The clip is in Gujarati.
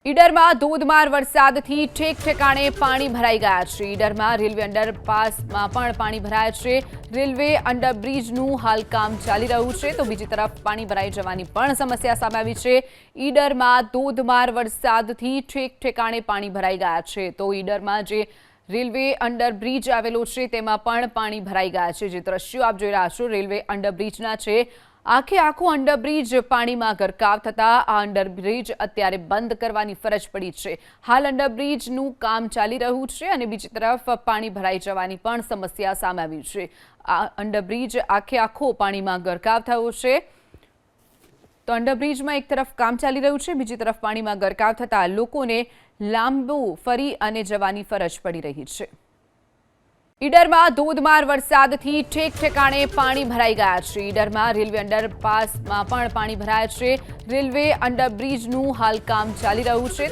ઈડરમાં ધોધમાર વરસાદથી ઠેક ઠેકાણે પાણી ભરાઈ ગયા છે। ઈડરમાં રેલવે અંડરપાસમાં પણ પાણી ભરાયા છે। રેલવે અંડરબ્રિજનું હાલ કામ ચાલી રહ્યું છે, તો બીજી તરફ પાણી ભરાઈ જવાની પણ સમસ્યા સામે આવી છે। ઈડરમાં ધોધમાર વરસાદથી ઠેક ઠેકાણે પાણી ભરાઈ ગયા છે, તો ઈડરમાં જે રેલવે અંડરબ્રિજ આવેલો છે તેમાં પણ પાણી ભરાઈ ગયા છે। જે દ્રશ્યો આપ જોઈ રહ્યા છો રેલવે અંડરબ્રિજના છે। આખે આખો અંડરબ્રિજ પાણીમાં ગરકાવ થતા આ અંડરબ્રિજ અત્યારે બંધ કરવાની ફરજ પડી છે। હાલ અંડરબ્રિજનું કામ ચાલી રહ્યું છે અને બીજી તરફ પાણી ભરાઈ જવાની પણ સમસ્યા સામે આવી છે। આ અંડરબ્રિજ આખે આખો પાણીમાં ગરકાવ થયો છે, તો અંડરબ્રિજમાં એક તરફ કામ ચાલી રહ્યું છે, બીજી તરફ પાણીમાં ગરકાવ થતા લોકોને લાંબુ ફરી અને જવાની ફરજ પડી રહી છે। ઈડરમાં ધોધમાર વરસાદથી ઠેક ઠેકાણે પાણી ભરાઈ ગયા છે। ઈડરમાં રેલવે અંડરપાસમાં પણ પાણી ભરાયા છે। રેલવે અંડરબ્રિજનું હાલ કામ ચાલી રહ્યું છે,